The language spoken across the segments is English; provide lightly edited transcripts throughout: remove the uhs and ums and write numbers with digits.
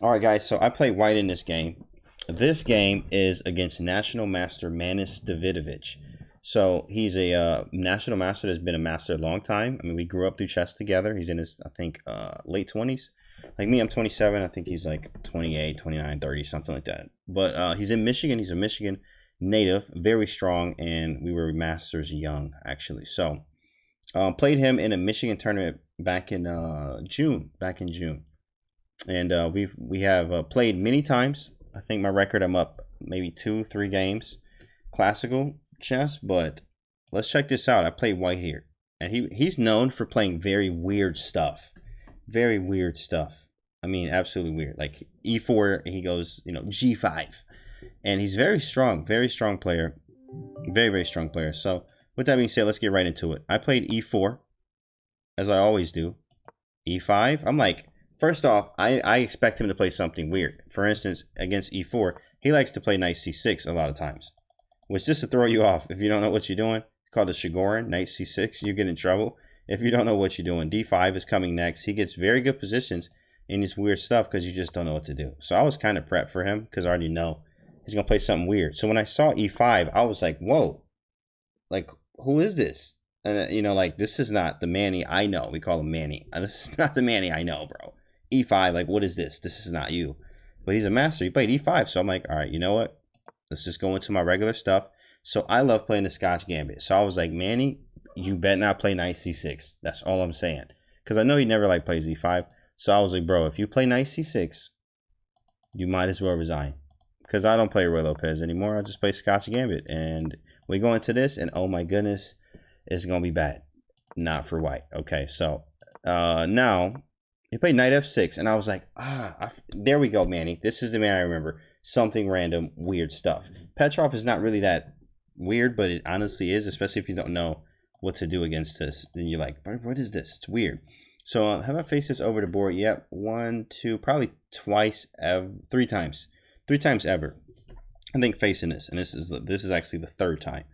All right, guys. So I played white in this game. This game is against National Master Manis Davidovich. So he's a national master that's been a master a long time. I mean, we grew up through chess together. He's in his, I think, late 20s. Like me, I'm 27. I think he's like 28, 29, 30, something like that. But he's in Michigan. He's a Michigan native, very strong, and we were masters young, actually. So played him in a Michigan tournament back in June. And we have played many times. I think my record, I'm up maybe 2-3 games classical chess. But let's check this out. I played white here, and he's known for playing very weird stuff. Very weird stuff. I mean, absolutely weird. Like e4, he goes, g5, and he's very strong player, very strong player. So with that being said, let's get right into it. I played e4, as I always do. e5. I'm like, first off, I expect him to play something weird. For instance, against e4, he likes to play knight c6 a lot of times, which, just to throw you off, if you don't know what you're doing, called a Shigorin, knight c6, you get in trouble. If you don't know what you're doing, d5 is coming next. He gets very good positions in this weird stuff because you just don't know what to do. So I was kind of prepped for him because I already know he's going to play something weird. So when I saw e5, I was like, whoa, like, who is this? And, like, this is not the Manny I know. We call him Manny. This is not the Manny I know, bro. e5, like, what is this? This is not you. But he's a master. He played e5. So I'm like, all right, you know what? Let's just go into my regular stuff. So I love playing the Scotch Gambit. So I was like, Manny, you bet not play knight c6. That's all I'm saying. Because I know he never like plays e5. So I was like, bro, if you play knight c6, you might as well resign. Because I don't play Roy Lopez anymore. I just play Scotch Gambit. And we go into this, and oh my goodness, it's going to be bad. Not for white. Okay, so now he played knight f6. And I was like, there we go, Manny. This is the man I remember. Something random, weird stuff. Petrov is not really that weird, but it honestly is, especially if you don't know what to do against this. Then you're like, what is this? It's weird. So have I faced this over the board? Yep. 1, 2, probably twice, 3 times. 3 times ever, I think, facing this. And this is actually the 3rd time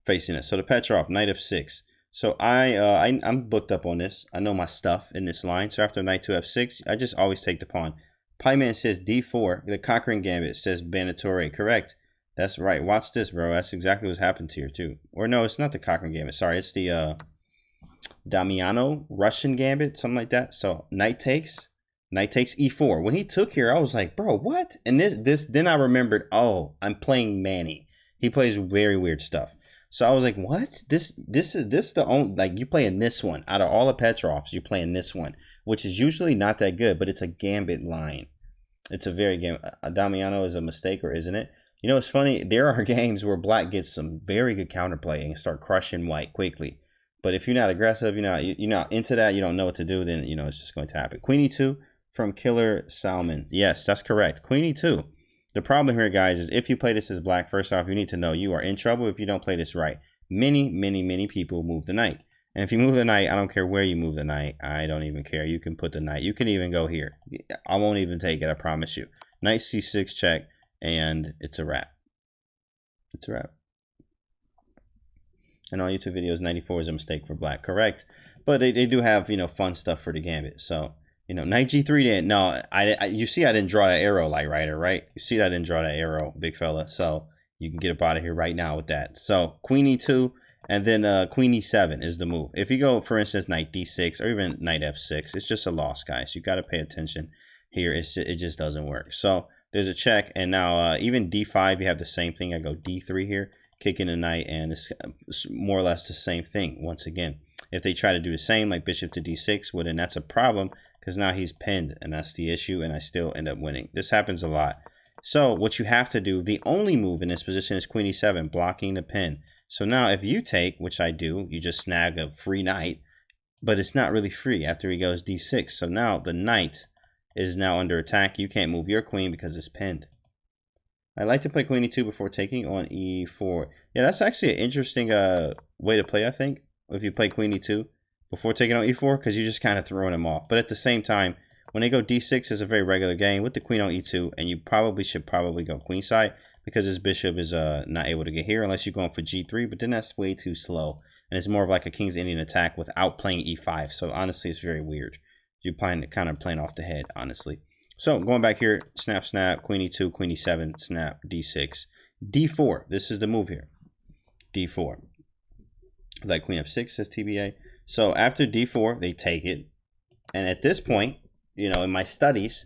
facing this. So the Petrov, knight f6. So I'm booked up on this. I know my stuff in this line. So after knight to f6, I just always take the pawn. Pieman says d4. The Cochrane Gambit says Banatore. Correct. That's right. Watch this, bro. That's exactly what's happened here, too. Or no, it's not the Cochrane Gambit. Sorry, it's the Damiano Russian Gambit, something like that. So knight takes e4. When he took here, I was like, bro, what? And then I remembered, oh, I'm playing Manny. He plays very weird stuff. So I was like, what? This is the only, like, you playing this one. Out of all the Petrovs, you're playing this one, which is usually not that good, but it's a Gambit line. It's a very game. Damiano is a mistake, or isn't it? You know, it's funny. There are games where black gets some very good counterplay and start crushing white quickly. But if you're not aggressive, you're not into that, you don't know what to do, then, it's just going to happen. Queen e2 from Killer Salmon. Yes, that's correct. Queen e2. The problem here, guys, is if you play this as black, first off, you need to know you are in trouble if you don't play this right. Many people move the knight. And if you move the knight, I don't care where you move the knight. I don't even care. You can put the knight. You can even go here. I won't even take it, I promise you. Knight c6 check, and it's a wrap. It's a wrap. And on YouTube videos, 94 is a mistake for black. Correct. But they do have, fun stuff for the Gambit. So, knight g3 didn't. No, you see I didn't draw that arrow, like Ryder, right? You see I didn't draw that arrow, big fella. So you can get up out of here right now with that. So queen e2, and then queen e7 is the move. If you go, for instance, knight d6 or even knight f6, it's just a loss, guys. You got to pay attention here. It just doesn't work. So there's a check. And now even d5, you have the same thing. I go d3 here, kicking the knight, and it's more or less the same thing once again. If they try to do the same, like bishop to d6, well, then that's a problem, because now he's pinned, and that's the issue, and I still end up winning. This happens a lot. So what you have to do, the only move in this position is queen e7, blocking the pin. So now if you take, which I do, you just snag a free knight, but it's not really free after he goes d6. So now the knight is now under attack. You can't move your queen because it's pinned. I like to play queen e2 before taking on e4. Yeah, that's actually an interesting way to play, I think, if you play queen e2 before taking on e4, because you're just kind of throwing him off. But at the same time, when they go d6, is a very regular game with the queen on e2, and you should probably go queenside, because his bishop is not able to get here unless you're going for g3, but then that's way too slow. And it's more of like a King's Indian attack without playing e5. So honestly, it's very weird. You're kind of playing off the head, honestly. So going back here, snap, snap, queen e2, queen e7, snap, d6, d4. This is the move here. d4. Like queen f6 says TBA. So after d4, they take it. And at this point, you know, in my studies,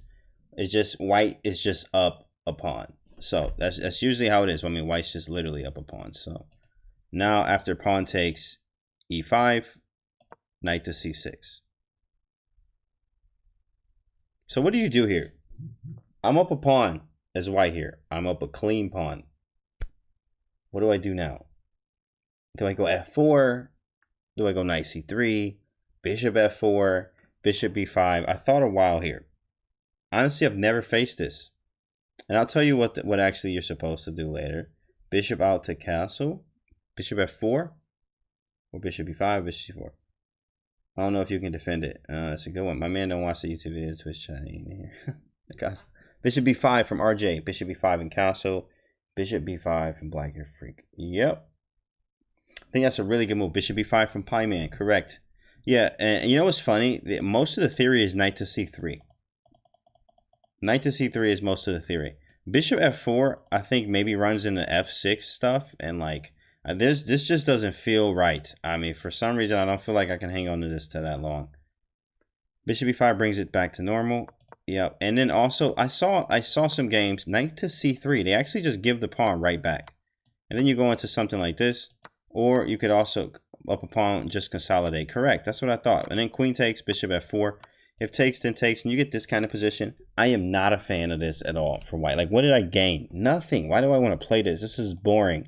it's just white is just up a pawn. So that's usually how it is. I mean, white's just literally up a pawn. So now after pawn takes e5, knight to c6. So what do you do here? I'm up a pawn as white here. I'm up a clean pawn. What do I do now? Do I go f4? Do I go knight c3? Bishop f4? Bishop b5? I thought a while here. Honestly, I've never faced this. And I'll tell you what actually you're supposed to do later. Bishop out to castle. Bishop f4? Or bishop b5, bishop c4. I don't know if you can defend it. That's a good one. My man don't watch the YouTube video, Twitch chat here. Bishop b5 from RJ. Bishop b5 in castle. Bishop b5 from Black Hair Freak. Yep. I think that's a really good move. Bishop b5 from Pie Man. Correct. Yeah, and you know what's funny? Most of the theory is knight to c3. Knight to c3 is most of the theory. Bishop f4, I think maybe runs into f6 stuff, and like this just doesn't feel right. I mean, for some reason, I don't feel like I can hang on to this to that long. Bishop b5 brings it back to normal. Yep, and then also I saw some games knight to c3. They actually just give the pawn right back, and then you go into something like this, or you could also up a pawn just consolidate. Correct. That's what I thought. And then queen takes, bishop f4. If takes, then takes, and you get this kind of position. I am not a fan of this at all for white. Like, what did I gain? Nothing. Why do I want to play this? This is boring.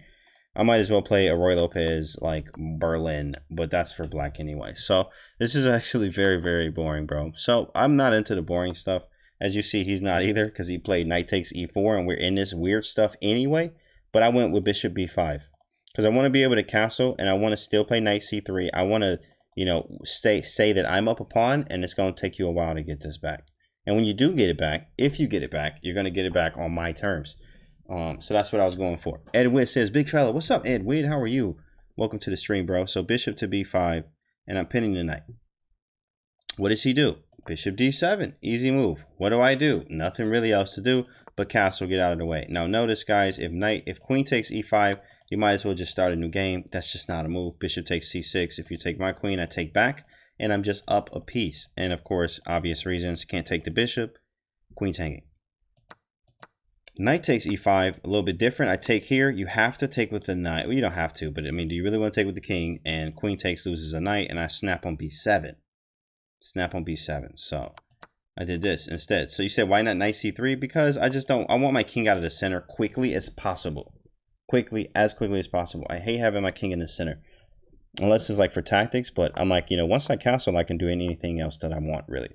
I might as well play a Roy Lopez, like Berlin, but that's for black anyway. So this is actually very, very boring, bro. So I'm not into the boring stuff. As you see, he's not either, because he played knight takes e4, and we're in this weird stuff anyway. But I went with bishop b5, because I want to be able to castle, and I want to still play knight c3. I want to, you know, say that I'm up a pawn, and it's going to take you a while to get this back. And when you do get it back, if you get it back, you're going to get it back on my terms. So that's what I was going for. Ed Witt says, big fella, what's up, Ed Witt? How are you? Welcome to the stream, bro. So bishop to b5, and I'm pinning the knight. What does he do? Bishop d7, easy move. What do I do? Nothing really else to do but castle, get out of the way. Now notice, guys, if queen takes e5, you might as well just start a new game. That's just not a move. Bishop takes c6. If you take my queen, I take back, and I'm just up a piece. And of course, obvious reasons, can't take the bishop. Queen's hanging. Knight takes e5, a little bit different. I take here. You have to take with the knight. Well, you don't have to, but I mean, do you really want to take with the king? And queen takes, loses a knight, and I snap on b7. Snap on b7. So I did this instead. So you said, why not knight c3? Because I want my king out of the center quickly as possible. As quickly as possible. I hate having my king in the center. Unless it's like for tactics, but I'm like, you know, once I castle, I can do anything else that I want, really.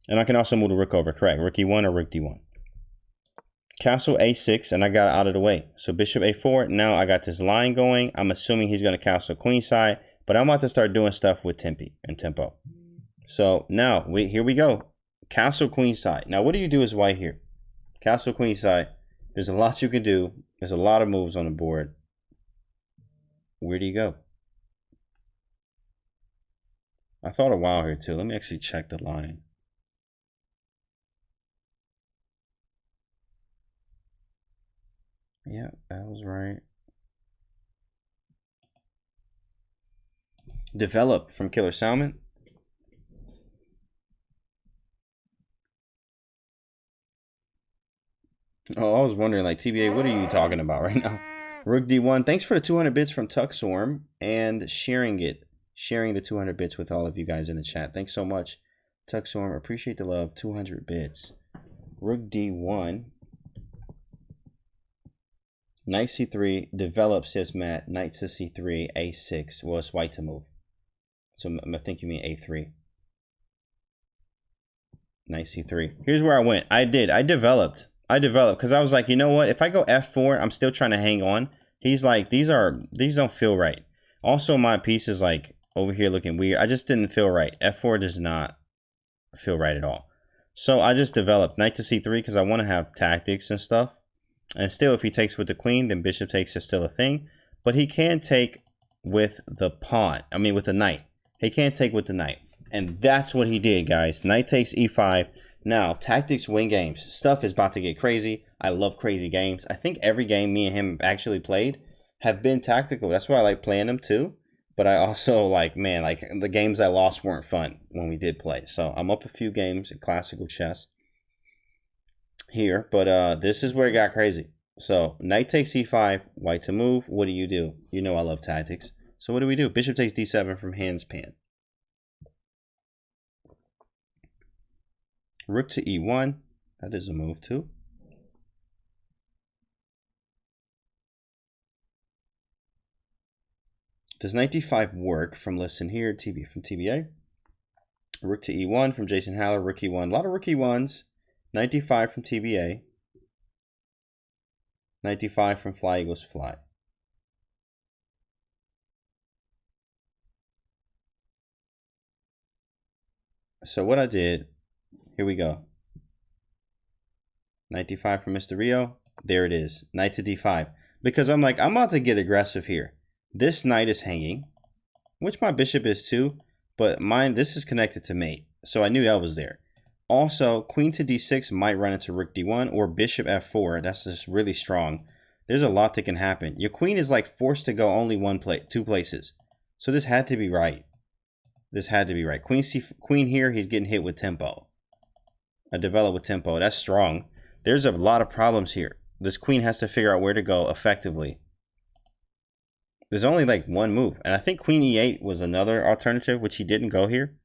And I can also move the rook over, correct. Rook e1 or rook d1. Castle a6, and I got out of the way. So bishop a4, now I got this line going. I'm assuming he's going to castle queenside, but I'm about to start doing stuff with tempo. So now, here we go. Castle queenside. Now, what do you do as white here? Castle queenside. There's a lot you can do. There's a lot of moves on the board. Where do you go? I thought a while here too. Let me actually check the line. Yeah, that was right. Develop from Killer Salmon. Oh, I was wondering, like, TBA, what are you talking about right now? Rook D1, thanks for the 200 bits from Tuxorm and sharing the 200 bits with all of you guys in the chat. Thanks so much, Tuxorm. Appreciate the love. 200 bits. Rook D1. Knight C3 develops, says Matt. Knight to C3, A6. Well, it's white to move. So I think you mean A3. Knight C3. Here's where I went. I developed because I was like, you know what? If I go F4, I'm still trying to hang on. He's like, these don't feel right. Also, my piece is like over here looking weird. I just didn't feel right. F4 does not feel right at all. So I just developed Knight to C3 because I want to have tactics and stuff. And still, if he takes with the queen, then bishop takes is still a thing. But he can take with the pawn. I mean, with the knight. He can't take with the knight. And that's what he did, guys. Knight takes e5. Now, tactics win games. Stuff is about to get crazy. I love crazy games. I think every game me and him actually played have been tactical. That's why I like playing them too. But I also like, man, like the games I lost weren't fun when we did play. So I'm up a few games in classical chess here. But this is where it got crazy. So knight takes c5, white to move. What do? You know I love tactics. So what do? Bishop takes d7 from handspan. Rook to e1. That is a move too. Does knight d5 work from listen here, from TBA? Rook to e1 from Jason Haller, rook e1. A lot of rook e1s. Knight d5 from TBA. Knight d5 from fly equals fly. So what I did, here we go. Knight d5 from Mr. Rio. There it is. Knight to d5. Because I'm like, I'm about to get aggressive here. This knight is hanging, which my bishop is too, but this is connected to mate. So I knew that was there. Also, queen to d6 might run into rook d1 or bishop f4. That's just really strong. There's a lot that can happen. Your queen is like forced to go only two places. So this had to be right. This had to be right. Queen here, he's getting hit with tempo. Develop with tempo. That's strong. There's a lot of problems here. This queen has to figure out where to go effectively. There's only like one move. And I think queen e8 was another alternative, which he didn't go here.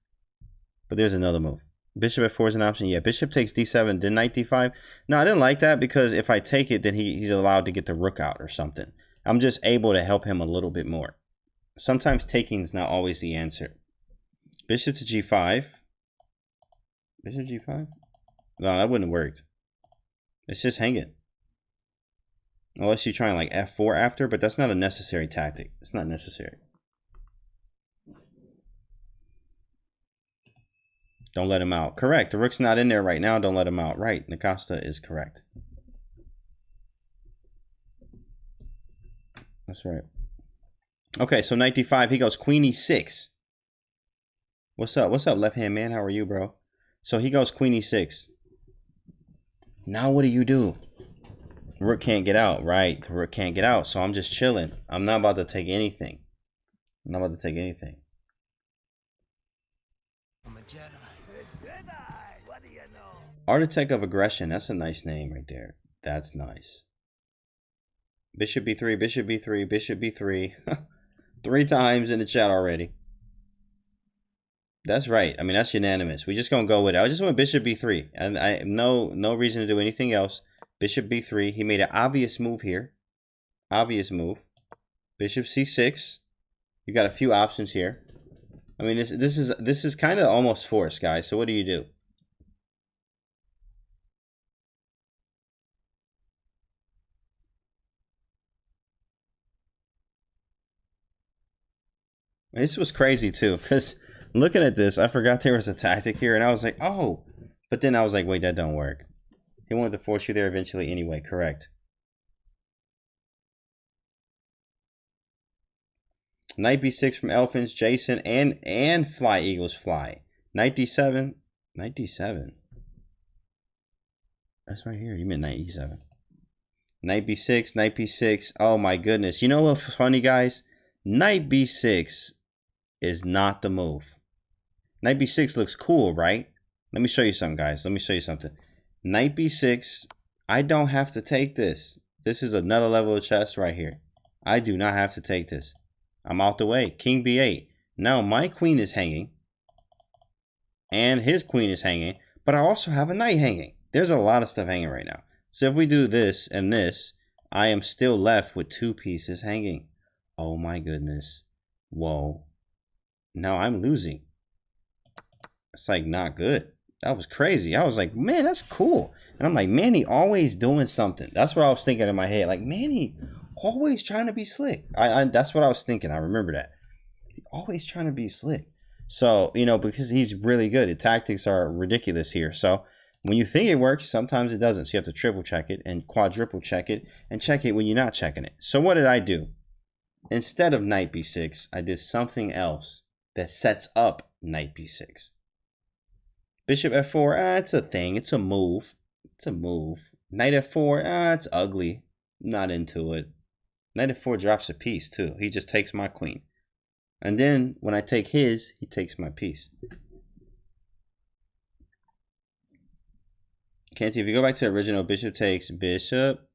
But there's another move. Bishop f4 is an option. Yeah, bishop takes d7, then knight d5. No, I didn't like that because if I take it, then he's allowed to get the rook out or something. I'm just able to help him a little bit more. Sometimes taking is not always the answer. Bishop to g5. Bishop g5? No, that wouldn't have worked. It's just hanging. Unless you try and like f4 after, but that's not a necessary tactic. It's not necessary. Don't let him out. Correct. The rook's not in there right now. Don't let him out. Right. Nakasta is correct. That's right. Okay, so knight d5. He goes queen e6. What's up? What's up, left-hand man? How are you, bro? So he goes queen e6. Now what do? Rook can't get out. Right. The rook can't get out. So I'm just chilling. I'm not about to take anything. I'm not about to take anything. I'm a Jedi. Jedi. What do you know? Architect of Aggression. That's a nice name right there. That's nice. Bishop b3, bishop b3, bishop b3. 3 times in the chat already. That's right. I mean, that's unanimous. We just gonna go with it. I just went bishop b3, and I no reason to do anything else. Bishop b3. He made an obvious move here. Obvious move. Bishop c6. You got a few options here. I mean, this is kind of almost forced, guys. So what do? This was crazy too, because looking at this, I forgot there was a tactic here, and I was like, oh, but then I was like, wait, that don't work. He wanted to force you there eventually anyway. Correct. Knight b6 from Elfins, Jason, and fly eagles fly. Knight d7. Knight d7. That's right here. You meant knight e7. Knight b6, knight b6. Oh my goodness. You know what's funny, guys? Knight b6 is not the move. Knight b6 looks cool, right? Let me show you something, guys. Let me show you something. Knight b6. I don't have to take this. This is another level of chess right here. I do not have to take this. I'm out the way. King b8. Now my queen is hanging. And his queen is hanging. But I also have a knight hanging. There's a lot of stuff hanging right now. So if we do this and this, I am still left with 2 pieces hanging. Oh my goodness. Whoa. Now I'm losing. It's like not good. That was crazy. I was like, man, that's cool. And I'm like, man, he always doing something. That's what I was thinking in my head. Like, man, he always trying to be slick. That's what I was thinking. I remember that. He always trying to be slick. So, you know, because he's really good. The tactics are ridiculous here. So when you think it works, sometimes it doesn't. So you have to triple check it and quadruple check it and check it when you're not checking it. So what did I do? Instead of knight b6, I did something else that sets up knight b6. Bishop f4, it's a thing. It's a move. It's a move. Knight f4, it's ugly. Not into it. Knight f4 drops a piece too. He just takes my queen. And then when I take his, he takes my piece. Canty, if you go back to the original, bishop takes bishop,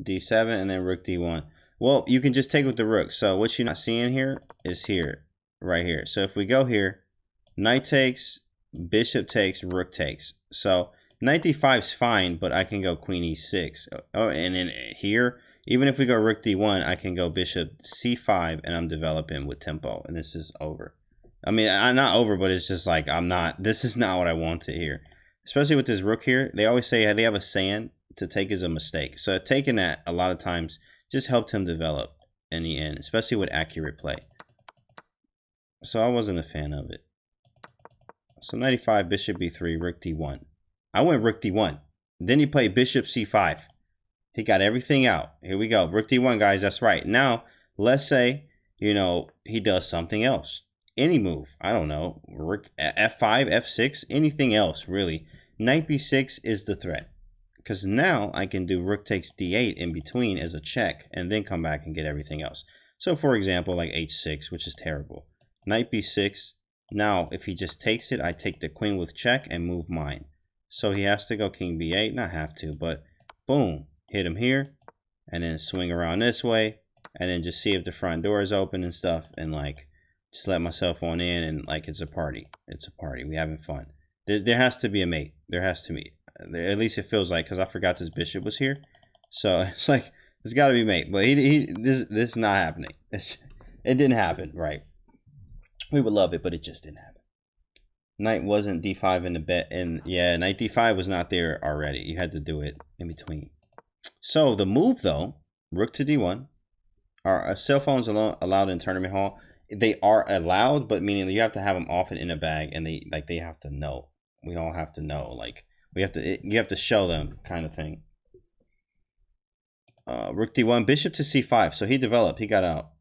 d7, and then rook d1. Well, you can just take with the rook. So what you're not seeing here is here, right here. So if we go here, knight takes, bishop takes, rook takes. So knight d5 is fine, but I can go queen e6. Oh, and then here, even if we go rook d1, I can go bishop c5, and I'm developing with tempo, and this is over. I mean, I'm not over, but it's just like this is not what I wanted here. Especially with this rook here, they always say they have a saying, to take is a mistake. So taking that a lot of times just helped him develop in the end, especially with accurate play. So I wasn't a fan of it. So 95, bishop b3, rook d1. I went rook d1. Then he played bishop c5. He got everything out. Here we go. Rook d1, guys. That's right. Now, let's say, you know, he does something else. Any move. I don't know. Rook f5, f6, anything else, really. Knight b6 is the threat. Because now I can do rook takes d8 in between as a check and then come back and get everything else. So, for example, like h6, which is terrible. Knight b6. Now, if he just takes it, I take the queen with check and move mine. So he has to go king b8. Not have to, but boom. Hit him here. And then swing around this way. And then just see if the front door is open and stuff. And like, just let myself on in and like it's a party. It's a party. We having fun. There has to be a mate. There has to be. At least it feels like, because I forgot this bishop was here. So it's like, there's got to be a mate. But this is not happening. It didn't happen, right? We would love it, but it just didn't happen. Knight wasn't d5 in the bet. And yeah, knight d5 was not there already. You had to do it in between. So the move, though, rook to d1. Are cell phones allowed in tournament hall? They are allowed, but meaning you have to have them off and in a bag, and they have to know. We all have to know. Like you have to show them, kind of thing. Rook d1, bishop to c5. So he developed. He got out.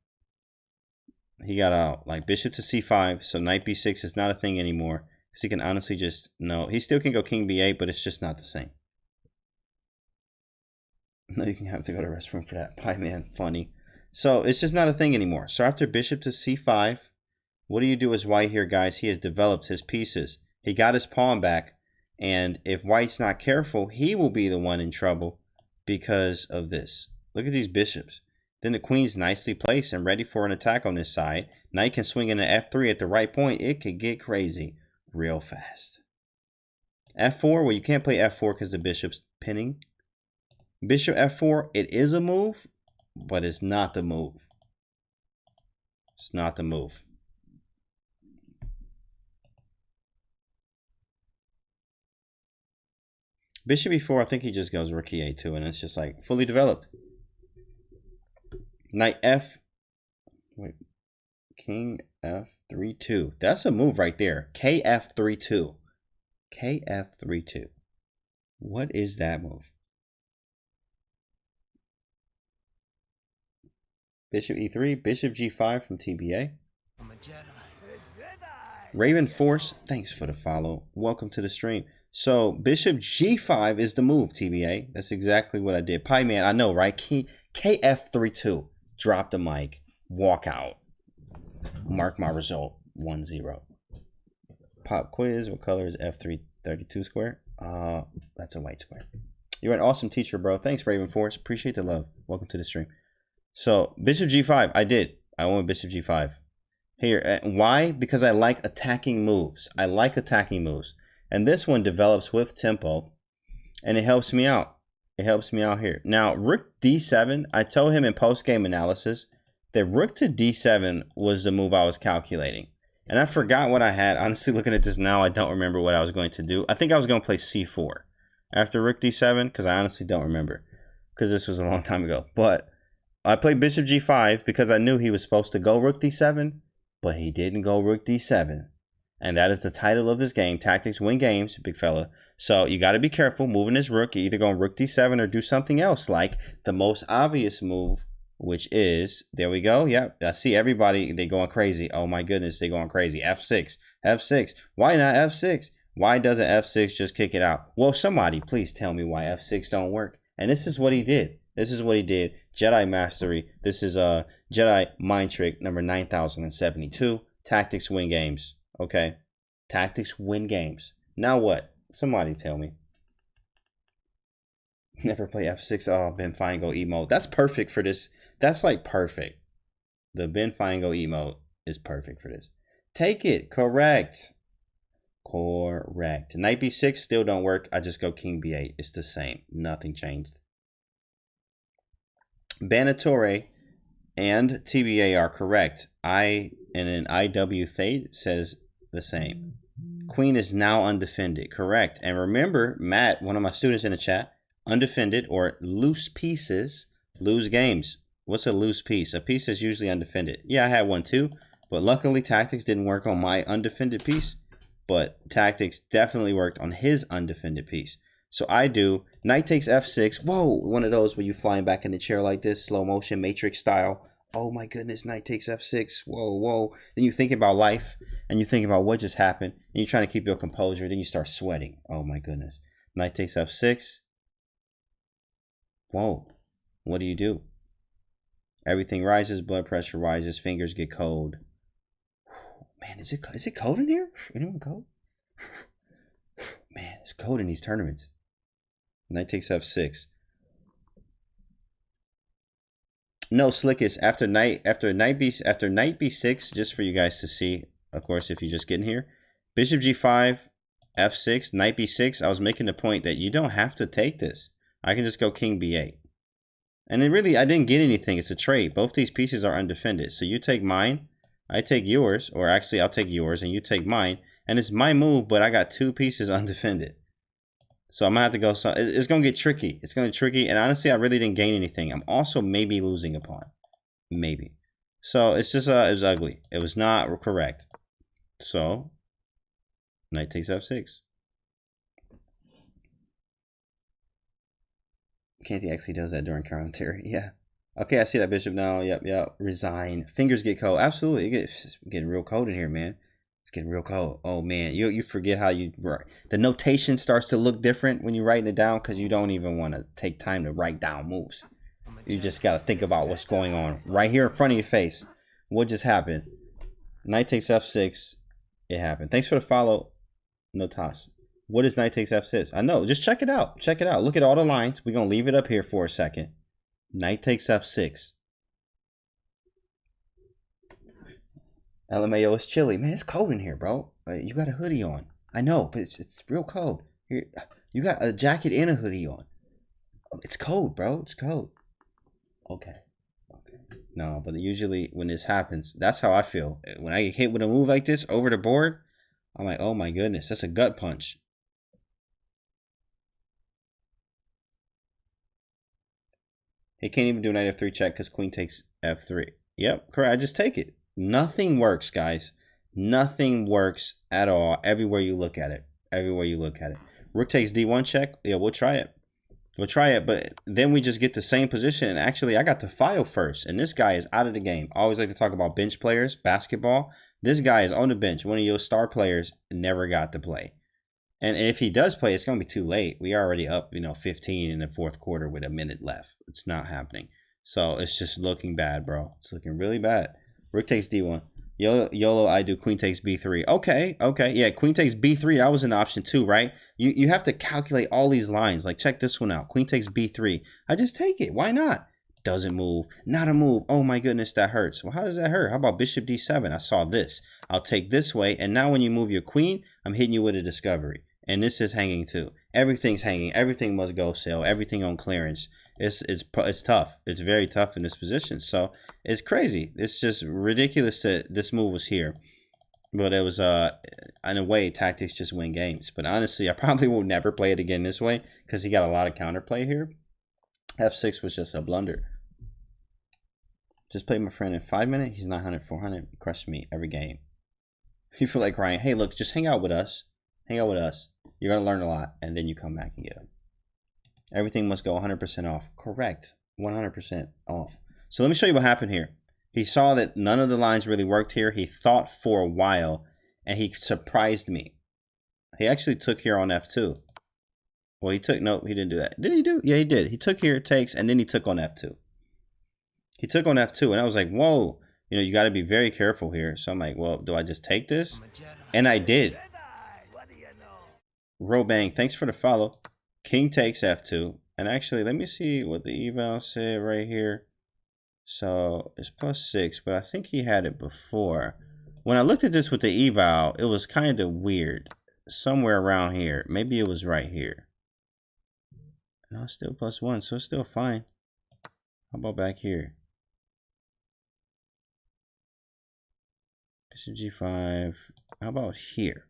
Like bishop to c5. So knight b6 is not a thing anymore, because he can honestly just no. He still can go king b8, but it's just not the same. No, you can have to go to the restroom for that. Bye, man. Funny. So it's just not a thing anymore. So after bishop to c5, what do you do as white here, guys? He has developed his pieces. He got his pawn back. And if white's not careful, he will be the one in trouble because of this. Look at these bishops. Then the queen's nicely placed and ready for an attack on this side. Knight can swing into f3 at the right point. It could get crazy real fast. f4, well, you can't play f4 because the bishop's pinning. Bishop f4, it is a move, but it's not the move. It's not the move. Bishop e4, I think he just goes rook e8 too, and it's just like fully developed. Knight f, wait, king f3-2. That's a move right there. kf3-2. kf3-2. What is that move? Bishop e3, bishop g5 from TBA. I'm a Jedi. Raven Force, thanks for the follow. Welcome to the stream. So bishop g5 is the move, TBA. That's exactly what I did. Pie man, I know, right? KF3-2. Drop the mic. Walk out. Mark my result. 1-0. Pop quiz. What color is F332 square? That's a white square. You're an awesome teacher, bro. Thanks, Raven Force. Appreciate the love. Welcome to the stream. So bishop g5. I did. I went bishop g5. Here. Why? Because I like attacking moves. I like attacking moves. And this one develops with tempo, and it helps me out. It helps me out here. Now, rook d7, I told him in post-game analysis that rook to d7 was the move I was calculating. And I forgot what I had. Honestly, looking at this now, I don't remember what I was going to do. I think I was going to play c4 after rook d7, because I honestly don't remember, because this was a long time ago. But I played bishop g5 because I knew he was supposed to go rook d7, but he didn't go rook d7. And that is the title of this game. Tactics win games, big fella. So you got to be careful moving this rook. You're either going rook d7 or do something else, like the most obvious move, which is, there we go. Yep, I see everybody, they going crazy. Oh my goodness, they going crazy. f6, f6. Why not f6? Why doesn't f6 just kick it out? Well, somebody please tell me why f6 don't work. And this is what he did. This is what he did. Jedi Mastery. This is Jedi Mind Trick number 9072. Tactics win games. Okay. Tactics win games. Now what? Somebody tell me. Never play f6. Oh, Ben Fine Go emote. That's perfect for this. That's like perfect. The Ben Fine Go emote is perfect for this. Take it. Correct. Correct. Knight b6 still don't work. I just go king b8. It's the same. Nothing changed. Banatore and TBA are correct. And an IW Thade says the same. Queen is now undefended. Correct. And remember, Matt, one of my students in the chat, undefended or loose pieces lose games. What's a loose piece? A piece is usually undefended. Yeah, I had one too, but luckily tactics didn't work on my undefended piece, but tactics definitely worked on his undefended piece. So I do knight takes f6. Whoa, one of those where you flying back in the chair like this, slow motion matrix style. Oh my goodness, knight takes f6. Whoa, whoa. Then you think about life and you think about what just happened and you're trying to keep your composure. Then you start sweating. Oh my goodness. Knight takes f6. Whoa, what do? Everything rises, blood pressure rises, fingers get cold. Man, is it cold in here? Anyone cold? Man, it's cold in these tournaments. Knight takes f6. No, Slickest, after knight b6, just for you guys to see, of course, if you're just getting here. Bishop g5, f6, knight b6. I was making the point that you don't have to take this. I can just go king b8. And it really, I didn't get anything. It's a trade. Both these pieces are undefended. So you take mine, I take yours, or actually I'll take yours and you take mine. And it's my move, but I got two pieces undefended. So I'm going to have to go, so it's going to get tricky. It's going to be tricky. And honestly, I really didn't gain anything. I'm also maybe losing a pawn. Maybe. So it's just, it was ugly. It was not correct. So, knight takes f6. Canty actually does that during commentary. Yeah. Okay, I see that bishop now. Yep. Resign. Fingers get cold. Absolutely. It's getting real cold in here, man. It's getting real cold. Oh, man. You forget how you write. The notation starts to look different when you're writing it down because you don't even want to take time to write down moves. You just got to think about what's going on right here in front of your face. What just happened? Knight takes f6. It happened. Thanks for the follow. No toss. What is knight takes f6? I know. Just check it out. Check it out. Look at all the lines. We're going to leave it up here for a second. Knight takes f6. LMAO is chilly. Man, it's cold in here, bro. You got a hoodie on. I know, but it's real cold. Here, you got a jacket and a hoodie on. It's cold, bro. It's cold. Okay. No, but usually when this happens, that's how I feel. When I get hit with a move like this over the board, I'm like, oh my goodness, that's a gut punch. He can't even do knight f3 check because queen takes f3. Yep, correct. I just take it. Nothing works, guys. Nothing works at all. Everywhere you look at it. Everywhere you look at it. Rook takes d1 check. Yeah, we'll try it. We'll try it, but then we just get the same position. And actually, I got to file first, and this guy is out of the game. I always like to talk about bench players, basketball. This guy is on the bench. One of your star players never got to play. And if he does play, it's going to be too late. We are already up, 15 in the fourth quarter with a minute left. It's not happening. So it's just looking bad, bro. It's looking really bad. Rook takes d1. YOLO, I do queen takes b3. Okay. Yeah, queen takes b3. That was an option too, right? You have to calculate all these lines. Like, check this one out. Queen takes b3. I just take it. Why not? Doesn't move. Not a move. Oh my goodness, that hurts. Well, how does that hurt? How about bishop d7? I saw this. I'll take this way. And now when you move your queen, I'm hitting you with a discovery. And this is hanging too. Everything's hanging. Everything must go sell. Everything on clearance. It's tough. It's very tough in this position. So it's crazy. It's just ridiculous that this move was here. But it was in a way, tactics just win games. But honestly, I probably will never play it again this way because he got a lot of counterplay here. F6 was just a blunder. Just played my friend in 5 minutes. He's 900, 400. Crushed me every game. You feel like crying. Hey, look, just hang out with us. Hang out with us. You're going to learn a lot. And then you come back and get them. Everything must go 100% off. Correct. 100% off. So let me show you what happened here. He saw that none of the lines really worked here. He thought for a while, and he surprised me. He actually took here on f2. Well, he took, no, he didn't do that. Did he do? Yeah, he did. He took here, takes, and then he took on f2. He took on f2, and I was like, whoa, you know, you got to be very careful here. So I'm like, well, do I just take this? And I did. Jedi, what do you know? Robang, thanks for the follow. King takes f2. And actually, let me see what the eval said right here. So it's +6, but I think he had it before. When I looked at this with the eval, it was kind of weird. Somewhere around here. Maybe it was right here. No, it's still +1, so it's still fine. How about back here? Bishop g5. How about here?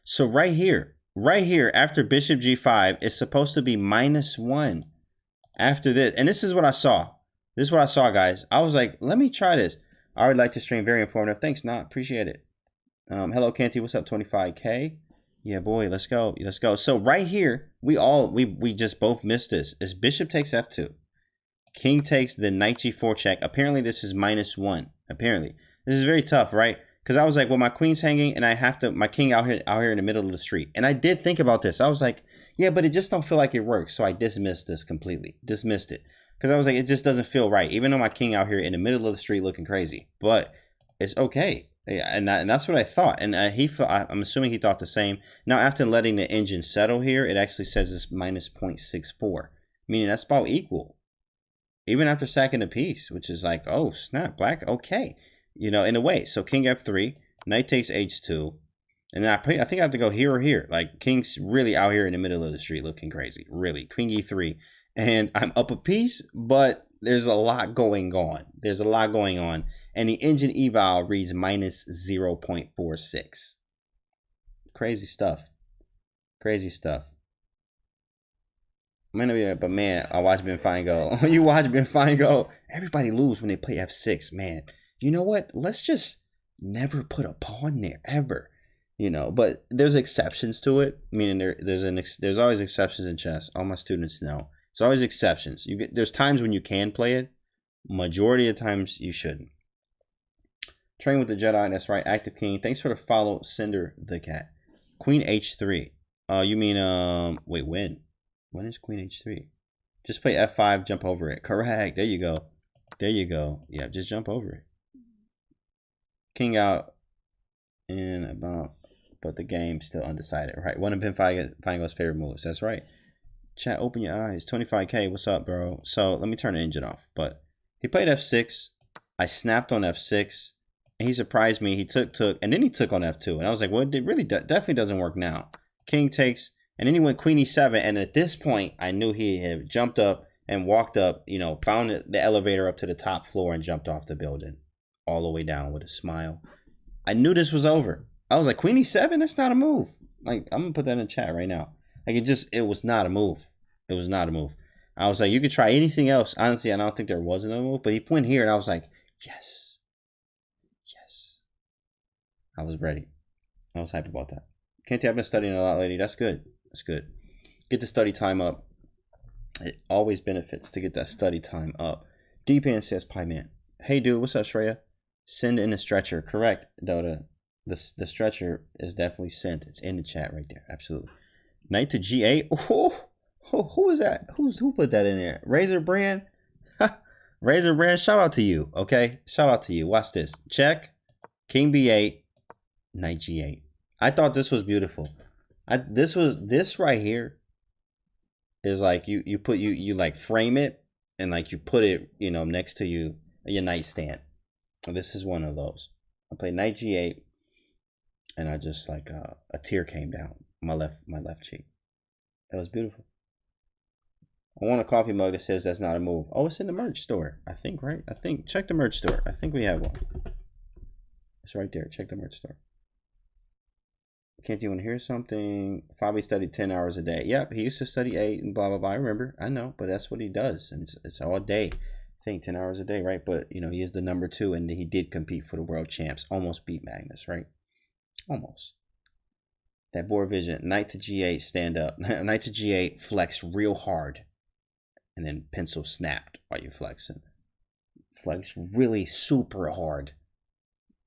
So right here, after bishop g5, it's supposed to be -1 after this. And this is what I saw. This is what I saw, guys. I was like, let me try this. I would like to stream. Very informative. Thanks, Not. Appreciate it. Hello, Canty. What's up, 25K? Yeah, boy. Let's go. Let's go. So right here, we just both missed this. It's bishop takes f2. King takes the knight g4 check. Apparently, this is -1. Apparently. This is very tough, right? Because I was like, well, my queen's hanging, and I have to, my king out here in the middle of the street. And I did think about this. I was like, yeah, but it just don't feel like it works. So I dismissed this completely. Dismissed it. Because I was like, it just doesn't feel right. Even though my king out here in the middle of the street looking crazy. But it's okay. Yeah, and that's what I thought. And I'm assuming he thought the same. Now, after letting the engine settle here, it actually says it's -0.64. Meaning that's about equal. Even after sacking the piece, which is like, oh, snap, black, okay. You know, in a way. So king f3, knight takes h2. And then I think I have to go here or here. Like, king's really out here in the middle of the street looking crazy. Really. Queen e3. And I'm up a piece, but there's a lot going on. There's a lot going on. And the engine eval reads -0.46. Crazy stuff. Crazy stuff. But man, I watch Ben Fine go. You watch Ben Fine go. Everybody lose when they play f6, man. You know what? Let's just never put a pawn there ever. You know, but there's exceptions to it. Meaning there's always exceptions in chess. All my students know. There's always exceptions. There's times when you can play it. Majority of times you shouldn't. Train with the Jedi. That's right. Active King. Thanks for the follow, Cinder the Cat. Queen h3. You mean wait, when? When is Queen h3? Just play f5. Jump over it. Correct. There you go. There you go. Yeah, just jump over it. King out in about, but the game's still undecided. Right. One of Ben Fango's favorite moves. That's right. Chat, open your eyes. 25K. What's up, bro? So let me turn the engine off. But he played f6. I snapped on f6. And he surprised me. He took, and then he took on f2. And I was like, well, it really definitely doesn't work now. King takes, and then he went queen e7. And at this point, I knew he had jumped up and walked up, you know, found the elevator up to the top floor and jumped off the building all the way down with a smile. I knew this was over. I was like, queen e7? That's not a move. Like, I'm going to put that in the chat right now. Like, it was not a move. It was not a move. I was like, you could try anything else. Honestly, I don't think there was another move. But he went here, and I was like, yes. Yes. I was ready. I was hyped about that. Canty, I've been studying a lot lately. That's good. That's good. Get the study time up. It always benefits to get that study time up. D-Pan says, Pie Man. Hey, dude. What's up, Shreya? Send in the stretcher. Correct, Dota. The stretcher is definitely sent. It's in the chat right there. Absolutely. Knight to g8. Oh, who is that? Who put that in there? Razor Brand? Razor Brand, shout out to you, okay? Shout out to you. Watch this. Check. King b8. Knight g8. I thought this was beautiful. This right here is like you like frame it and like you put it, you know, next to your nightstand. This is one of those. I played knight g8 and I just like a tear came down my left cheek. That was beautiful. I want a coffee mug that says that's not a move. Oh, it's in the merch store. I think, right? I think. Check the merch store. I think we have one. It's right there. Check the merch store. Can't you want to hear something? Fabi studied 10 hours a day. Yep, he used to study 8 and blah, blah, blah. I remember. I know, but that's what he does. And it's all day. I think 10 hours a day, right? But, you know, he is the number 2, and he did compete for the world champs. Almost beat Magnus, right? Almost. That board vision. Knight to g8, stand up. Knight to g8, flex real hard. And then pencil snapped while you're flexing. Flex really super hard.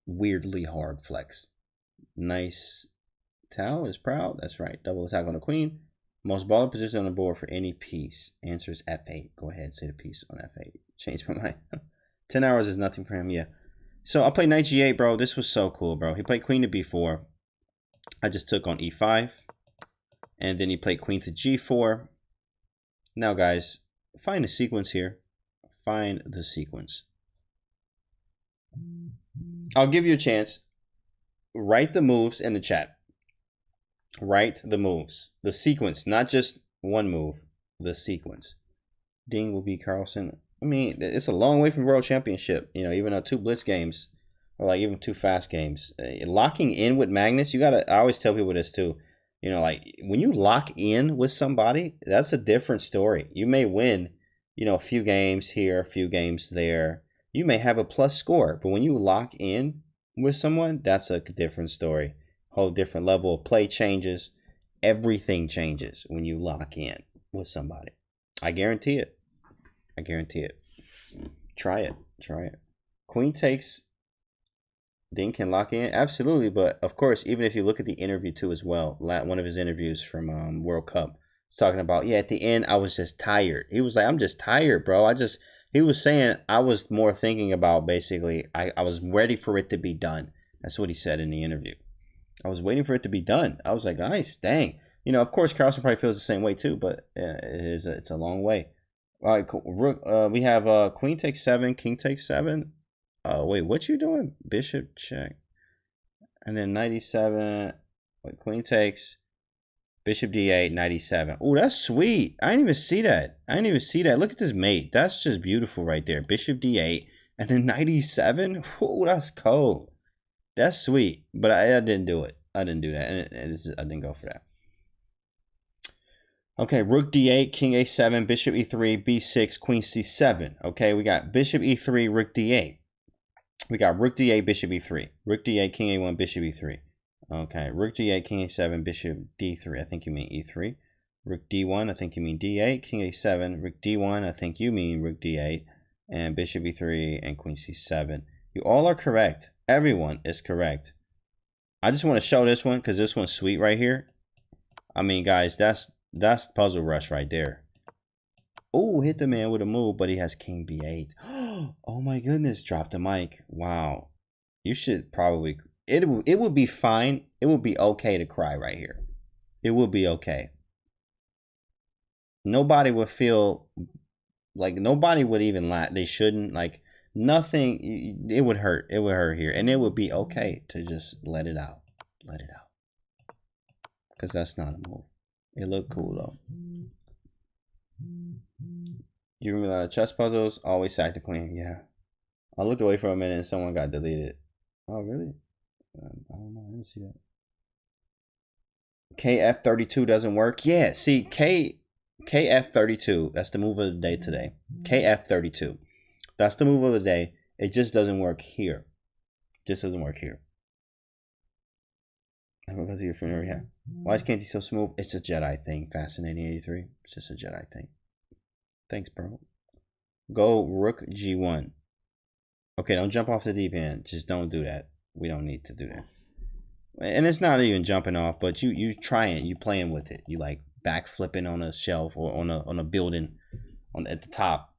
weirdly hard flex. Nice. Tau is proud. That's right. Double attack on the queen. Most baller position on the board for any piece. Answer is F8. Go ahead, say the piece on F8. Change my mind. 10 hours is nothing for him, yeah. So I played knight G8, bro. This was so cool, bro. He played queen to B4. I just took on E5. And then he played queen to G4. Now, guys, find the sequence here. Find the sequence. I'll give you a chance. Write the moves in the chat. Write the moves. The sequence, not just one move. The sequence. Ding will be Carlsen. I mean, it's a long way from World Championship. You know, even though 2 blitz games, or like even 2 fast games. Locking in with Magnus, you gotta, I always tell people this too. You know, like when you lock in with somebody, that's a different story. You may win, you know, a few games here, a few games there. You may have a plus score, but when you lock in with someone, that's a different story. Whole different level of play changes. Everything changes when you lock in with somebody. I guarantee it. I guarantee it. Try it. Try it. Queen takes. Ding can lock in. Absolutely. But of course, even if you look at the interview too as well, one of his interviews from World Cup, he's talking about, yeah, at the end, I was just tired. He was like, I'm just tired, bro. He was saying I was more thinking about basically, I was ready for it to be done. That's what he said in the interview. I was waiting for it to be done. I was like, nice, dang. You know, of course, Carlsen probably feels the same way too, but it's a long way. All right, cool. Rook, we have queen takes 7, king takes 7. Wait, what you doing? Bishop check. And then 97. Wait, queen takes. Bishop d8, 97. Oh, that's sweet. I didn't even see that. I didn't even see that. Look at this mate. That's just beautiful right there. Bishop d8 and then 97. Oh, that's cold. That's sweet. But I didn't do it. I didn't do that. And I didn't go for that. Okay, rook d8, king a7, bishop e3, b6, queen c7. Okay, we got bishop e3, rook d8. We got rook d8, bishop e3. Rook d8, king a1, bishop e3. Okay, rook d8, king a7, bishop d3. I think you mean e3. Rook d1, I think you mean d8. King a7, rook d1, I think you mean rook d8. And bishop e3 and queen c7. You all are correct. Everyone is correct. I just want to show this one because this one's sweet right here. I mean, guys, that's puzzle rush right there. Oh, hit the man with a move, but he has king b8. Oh my goodness, drop the mic. Wow. You should probably, it would be fine. It would be okay to cry right here. It would be okay. Nobody would feel like, nobody would even laugh. They shouldn't, like, nothing. It would hurt. It would hurt here. And it would be okay to just let it out. Let it out. Because that's not a move. It looked cool though. You remember a lot of chess puzzles? Always sack the queen. Yeah. I looked away for a minute and someone got deleted. Oh, really? I don't know. I didn't see that. KF32 doesn't work. Yeah, see, KF32, that's the move of the day today. KF32. That's the move of the day. It just doesn't work here. Just doesn't work here. I'm going to go to your funeral. Yeah. Why is Canty so smooth? It's a Jedi thing. Fascinating 83. It's just a Jedi thing. Thanks, bro. Go rook g1. Okay, don't jump off the deep end. Just don't do that. We don't need to do that. And it's not even jumping off, but you trying, you playing with it. You like back flipping on a shelf or on a building at the top,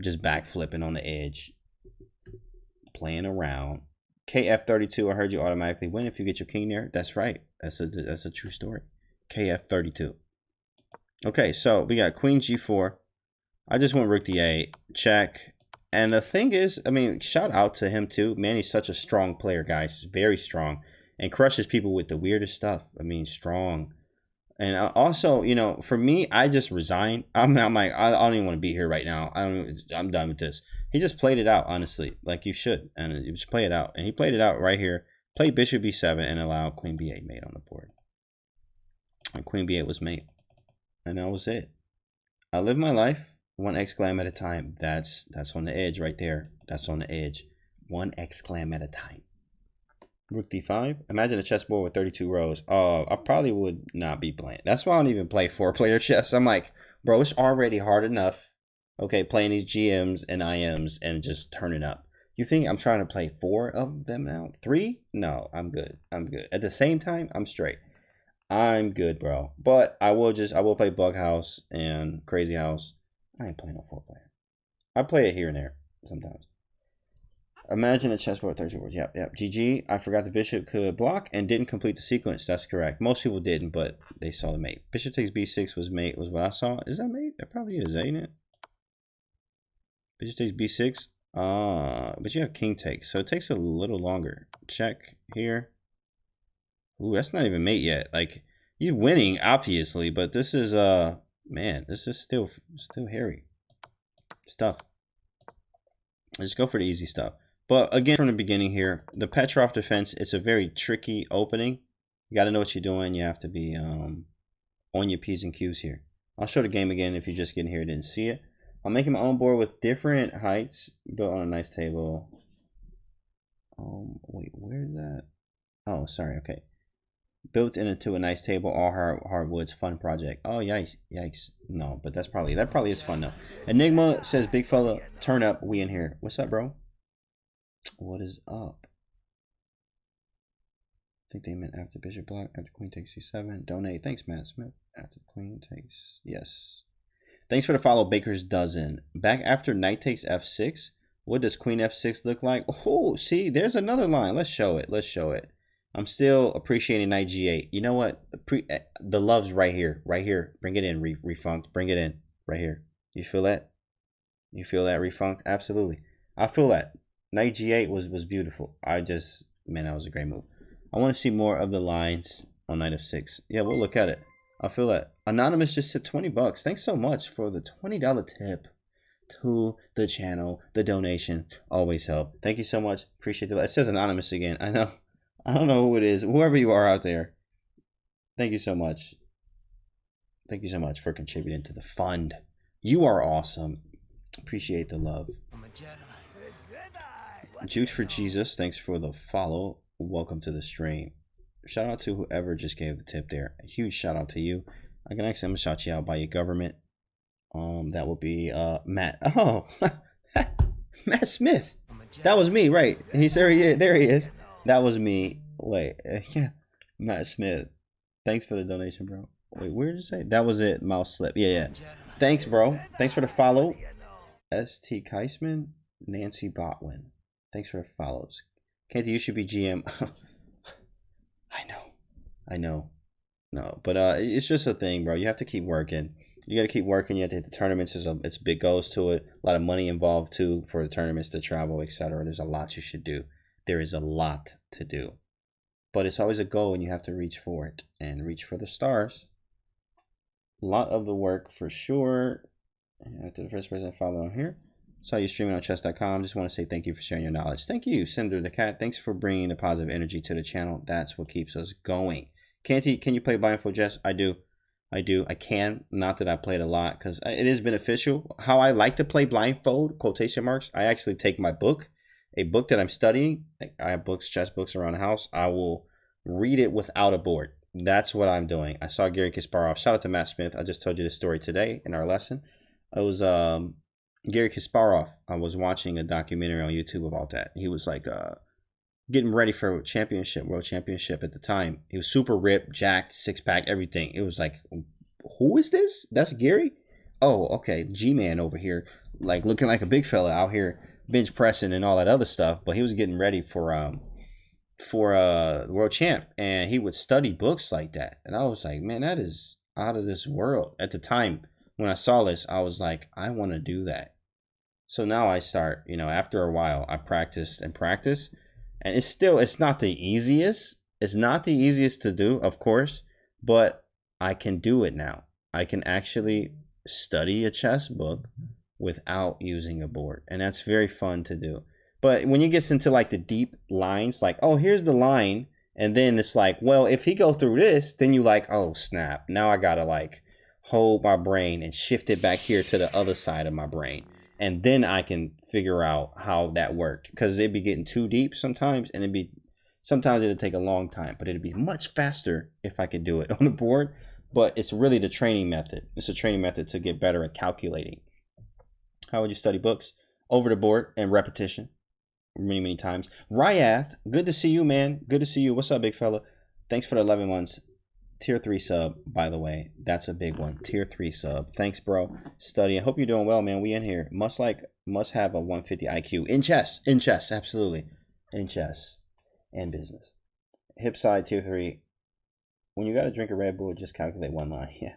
just back flipping on the edge, playing around. KF32, I heard you automatically win if you get your king there. That's right. That's a true story. KF32. Okay, so we got queen g4. I just went rook d8, check. And the thing is, I mean, shout out to him too. Man, he's such a strong player, guys. He's very strong and crushes people with the weirdest stuff. I mean, strong. And also, you know, for me, I just resigned. I'm like, I don't even want to be here right now. I'm done with this. He just played it out, honestly, like you should. And you just play it out. And he played it out right here. Played bishop b7 and allowed queen b8 mate on the board. And queen b8 was mate. And that was it. I live my life one exclam at a time. That's on the edge right there. That's on the edge. One exclam at a time. Rook d5. Imagine a chessboard with 32 rows. I probably would not be playing. That's why I don't even play 4-player chess. I'm like, bro, it's already hard enough. Okay, playing these GMs and IMs and just turning up. You think I'm trying to play 4 of them now? 3? No, I'm good. I'm good. At the same time, I'm straight. I'm good, bro. But I will play Bug House and Crazy House. I ain't playing no 4-player. I play it here and there sometimes. Imagine a chessboard 13 boards. Yep. GG. I forgot the bishop could block and didn't complete the sequence. That's correct. Most people didn't, but they saw the mate. Bishop takes b6 was mate, was what I saw. Is that mate? That probably is, ain't it? Bishop takes b6. But you have king takes, so it takes a little longer. Check here. Ooh, that's not even mate yet. Like, you're winning, obviously, but this is man, this is still hairy stuff. Let's go for the easy stuff. But again, from the beginning here, the Petrov defense, it's a very tricky opening. You got to know what you're doing. You have to be on your P's and Q's here. I'll show the game again if you're just getting here and didn't see it. I'm making my own board with different heights built on a nice table. Wait, where's that? Oh, sorry. Okay. Built into a nice table, all hardwoods, fun project. Oh, yikes. No, but that probably is fun though. Enigma says, big fella, turn up, we in here. What's up, bro? What is up? I think they meant after bishop block, after queen takes c7. Donate. Thanks, Matt Smith. After queen takes, yes. Thanks for the follow, Baker's Dozen. Back after knight takes f6. What does queen f6 look like? Oh, see, there's another line. Let's show it. I'm still appreciating knight g8. You know what? The love's right here. Bring it in, Refunct. Bring it in. Right here. You feel that? You feel that, Refunct? Absolutely. I feel that. Knight g8 was beautiful. Man, that was a great move. I want to see more of the lines on knight f6. Yeah, we'll look at it. I feel that. Anonymous just tipped 20 bucks. Thanks so much for the $20 tip to the channel. The donation always help. Thank you so much. Appreciate it. It says Anonymous again. I know. I don't know who it is. Whoever you are out there. Thank you so much. Thank you so much for contributing to the fund. You are awesome. Appreciate the love. I'm a Jedi. Jukes for Jesus, thanks for the follow. Welcome to the stream. Shout out to whoever just gave the tip there. A huge shout out to you. I can actually, I'm gonna shout you out by your government. That would be Matt. Oh, Matt Smith. That was me, right? He's there. There he is. That was me. Wait, yeah, Matt Smith. Thanks for the donation, bro. Wait, where did it say? That was it. Mouse slip. Yeah. Thanks, bro. Thanks for the follow. St. Keisman, Nancy Botwin. Thanks for the follows. Canty, you should be GM. I know. No, but it's just a thing, bro. You have to keep working. You got to keep working. You have to hit the tournaments. It's big goals to it. A lot of money involved too for the tournaments, to travel, etc. There's a lot you should do. There is a lot to do, but it's always a goal, and you have to reach for it and reach for the stars. A lot of the work for sure. After the first person I follow on here. Saw you streaming on chess.com. Just want to say thank you for sharing your knowledge. Thank you, Cinder the Cat. Thanks for bringing the positive energy to the channel. That's what keeps us going. Canty, can you play blindfold chess? I do. I can. Not that I played a lot, because it is beneficial. How I like to play blindfold, quotation marks, I actually take my book, a book that I'm studying. I have books, chess books around the house. I will read it without a board. That's what I'm doing. I saw Gary Kasparov. Shout out to Matt Smith. I just told you this story today in our lesson. It was Gary Kasparov. I was watching a documentary on YouTube about that. He was like getting ready for a world championship at the time. He was super ripped, jacked, six-pack, everything. It was like, who is this? That's Gary? Oh, okay, G-Man over here, like looking like a big fella out here, bench pressing and all that other stuff. But he was getting ready for the world champ, and he would study books like that. And I was like, man, that is out of this world. At the time when I saw this, I was like, I want to do that. So now I start, after a while, I practiced, and it's not the easiest. It's not the easiest to do, of course, but I can do it now. I can actually study a chess book without using a board, and that's very fun to do. But when you get into like the deep lines, like, oh, here's the line, and then it's like, well, if he go through this, then you like, oh, snap. Now I gotta like hold my brain and shift it back here to the other side of my brain. And then I can figure out how that worked, because it'd be getting too deep sometimes, and sometimes it'd take a long time, but it'd be much faster if I could do it on the board. But it's really the training method. It's a training method to get better at calculating. How would you study books? Over the board and repetition. many times. Ryath, good to see you, man. Good to see you. What's up, big fella? Thanks for the 11 months. Tier 3 sub, by the way. That's a big one. Tier 3 sub. Thanks, bro. Study. I hope you're doing well, man. We in here. Must have a 150 IQ. In chess. In chess. Absolutely. In chess. And business. Hip side, tier 3. When you got to drink a Red Bull, just calculate one line. Yeah.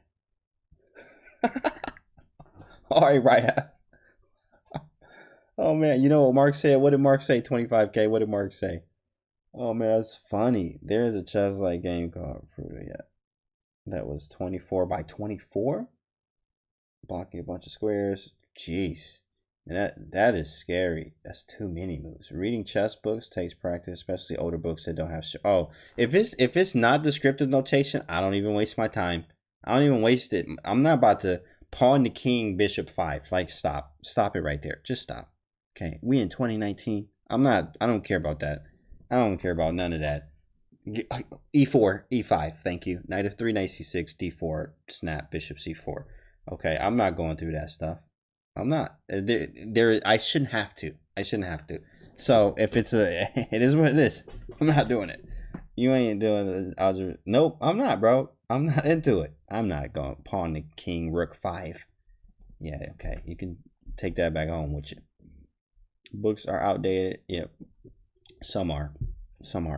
All right, Ryath. Oh, man. You know what Mark said? What did Mark say? 25K. What did Mark say? Oh, man, that's funny. There's a chess-like game called Fruta, yeah. That was 24 by 24? Blocking a bunch of squares. Jeez. And that is scary. That's too many moves. Reading chess books takes practice, especially older books that don't have... Oh, if it's not descriptive notation, I don't even waste my time. I don't even waste it. I'm not about to pawn the king, bishop 5. Like, stop. Stop it right there. Just stop. Okay, we in 2019. I don't care about that. I don't care about none of that. E4, E5, thank you. Knight of 3, knight c6, d4, snap, bishop c4. Okay, I'm not going through that stuff. I'm not. I shouldn't have to. I shouldn't have to. So if it is what it is. I'm not doing it. You ain't doing the algebra. Nope, I'm not, bro. I'm not into it. I'm not going to pawn the king, rook 5. Yeah, okay. You can take that back home with you. Books are outdated. Yep. Some are.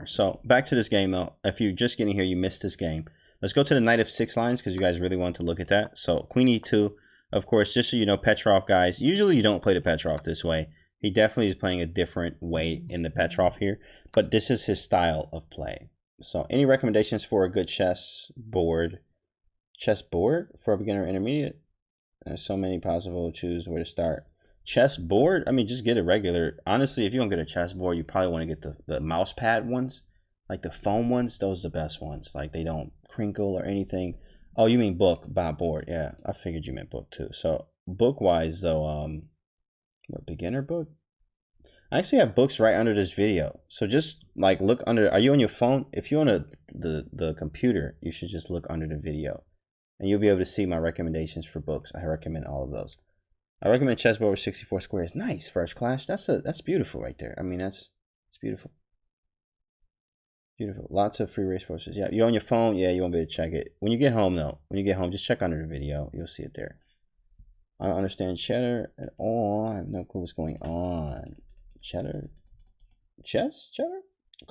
So back to this game though. If you're just getting here, you missed this game. Let's go to the knight of 6 lines because you guys really want to look at that. So queen e2, of course, just so you know, Petrov guys, usually you don't play the Petrov this way. He definitely is playing a different way in the Petrov here, but this is his style of play. So any recommendations for a good chess board for a beginner or intermediate? There's so many possible, choose where to start. Chess board, I mean, just get a regular. Honestly, if you don't get a chess board, you probably want to get the mouse pad ones, like the foam ones. Those are the best ones. Like they don't crinkle or anything. Oh, you mean book, not board? Yeah, I figured you meant book too. So book wise though, what, beginner book? I actually have books right under this video. So just like look under. Are you on your phone? If you're on the computer, you should just look under the video, and you'll be able to see my recommendations for books. I recommend all of those. I recommend chessboard with 64 squares. Nice, First Clash. That's beautiful right there. I mean, it's beautiful. Beautiful. Lots of free race forces. Yeah, you're on your phone. Yeah, you won't be able to check it. When you get home, though, just check under the video. You'll see it there. I don't understand cheddar at all. I have no clue what's going on. Cheddar? Chess? Cheddar?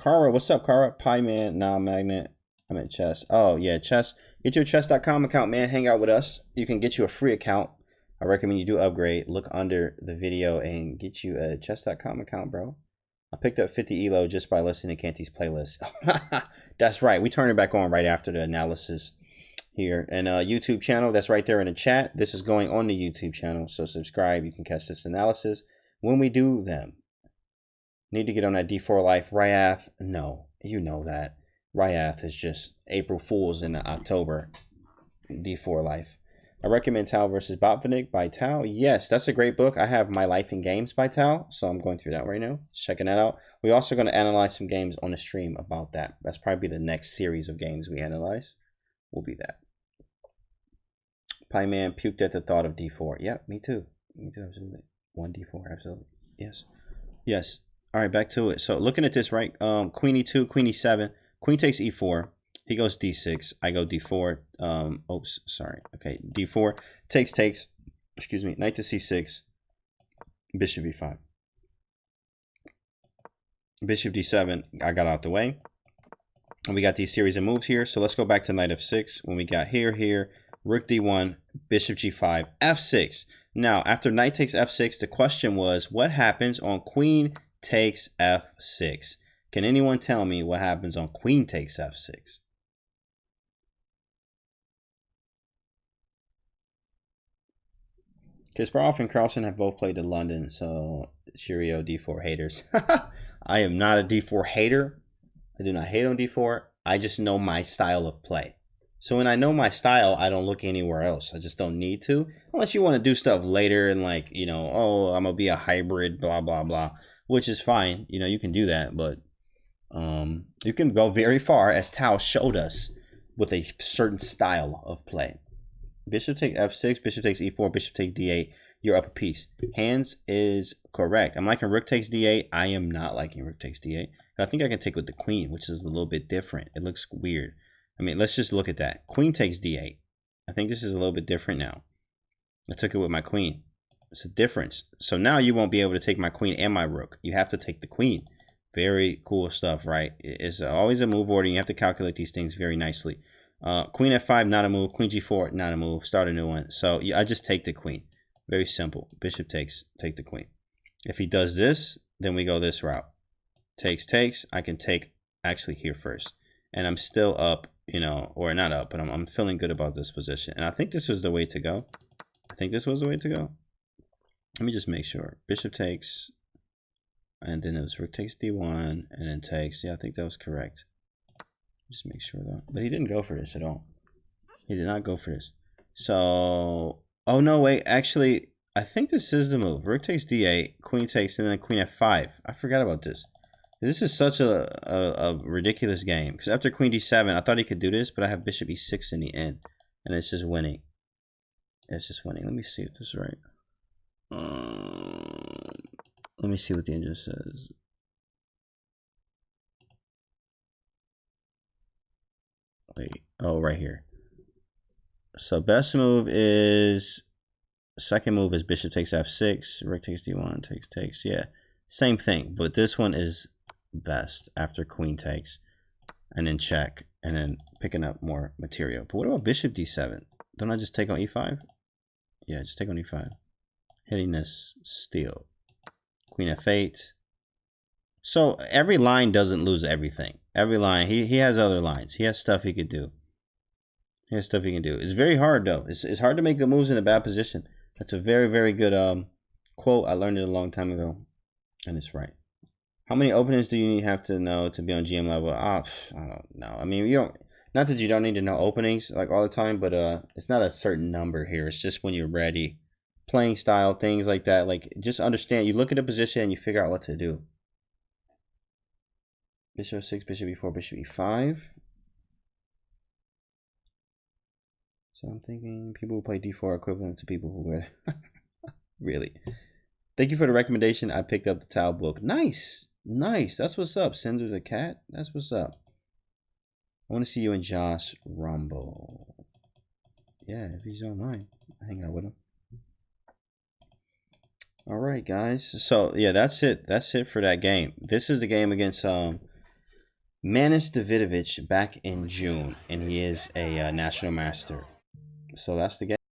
Kara, what's up, Kara? Pie Man, nah, Magnet. I'm at chess. Oh, yeah, chess. Get your chess.com account, man. Hang out with us. You can get you a free account. I recommend you do upgrade. Look under the video and get you a chess.com account, bro. I picked up 50 ELO just by listening to Canty's playlist. That's right. We turn it back on right after the analysis here. And YouTube channel, that's right there in the chat. This is going on the YouTube channel. So subscribe. You can catch this analysis when we do them. Need to get on that D4 life. Ryath, no. You know that. Ryath is just April Fools in October. D4 life. I recommend Tao versus Botvinnik by Tao. Yes, that's a great book. I have My Life in Games by Tao, so I'm going through that right now. Just checking that out. We're also going to analyze some games on the stream about that. That's probably the next series of games we analyze. Will be that. Pie Man puked at the thought of D4. Yep, me too. Me too, absolutely. 1D4, absolutely. Yes. Yes. All right, back to it. So looking at this, right? Queen E2, Queen E7. Queen takes E4. He goes D6. I go D4. Oops, sorry. Okay, D4. Takes. Excuse me. Knight to C6. Bishop E5. Bishop D7. I got out the way. And we got these series of moves here. So let's go back to Knight F6. When we got here. Rook D1. Bishop G5. F6. Now, after Knight takes F6, the question was, what happens on Queen takes F6? Can anyone tell me what happens on Queen takes F6? Kasparov and Carlsen have both played in London, so cheerio D4 haters. I am not a D4 hater. I do not hate on D4. I just know my style of play. So when I know my style, I don't look anywhere else. I just don't need to. Unless you want to do stuff later and like, you know, oh, I'm going to be a hybrid, blah, blah, blah. Which is fine. You know, you can do that. But you can go very far, as Tao showed us, with a certain style of play. Bishop takes F6, bishop takes E4, bishop takes D8. you're up a piece. Hands is correct. I'm liking rook takes d8. I am not liking rook takes d8. I think I can take with the queen, which is a little bit different. It looks weird. I mean, let's just look at that. Queen takes d8. I think this is a little bit different now. I took it with my queen. It's a difference. So now you won't be able to take my queen and my rook. You have to take the queen. Very cool stuff, right? It's always a move order. You have to calculate these things very nicely. Queen f5, not a move. Queen g4, not a move. Start a new one. So yeah, I just take the queen. Very simple. Bishop takes, take the queen. If he does this, then we go this route. Takes, takes. I can take actually here first. And I'm still up, you know, or not up, but I'm feeling good about this position. And I think this was the way to go. I think this was the way to go. Let me just make sure. Bishop takes, and then it was rook takes d1, and then takes. Yeah, I think that was correct. Just make sure though. But he didn't go for this at all. He did not go for this. So, oh no, wait. Actually, I think this is the move. Rook takes d8, queen takes, and then queen f5. I forgot about this. This is such a ridiculous game. Because after queen d7, I thought he could do this, but I have bishop e6 in the end. And it's just winning. It's just winning. Let me see if this is right. Let me see what the engine says. Wait, oh, right here. So best move is, second move is bishop takes f6, rook takes d1, takes. Yeah, same thing, but this one is best after queen takes, and then check, and then picking up more material. But what about bishop d7? Don't I just take on e5? Yeah, just take on e5. Hitting this steal. Queen f8. So every line doesn't lose everything. Every line, he has other lines. He has stuff he could do. He has stuff he can do. It's very hard though. It's hard to make good moves in a bad position. That's a very, very good quote. I learned it a long time ago, and it's right. How many openings do you have to know to be on GM level? I don't know. I mean, you don't. Not that you don't need to know openings like all the time, but it's not a certain number here. It's just when you're ready. Playing style, things like that. Like, just understand. You look at a position and you figure out what to do. Bishop 6, bishop e4, bishop e5. So I'm thinking people who play d4 are equivalent to people who wear. Really. Thank you for the recommendation. I picked up the Tau book. Nice. Nice. That's what's up. Cinder the cat. That's what's up. I want to see you and Josh Rumble. Yeah, if he's online, I hang out with him. All right, guys. So yeah, that's it. That's it for that game. This is the game against Manis Davidovich back in June, and he is a national master. So that's the game.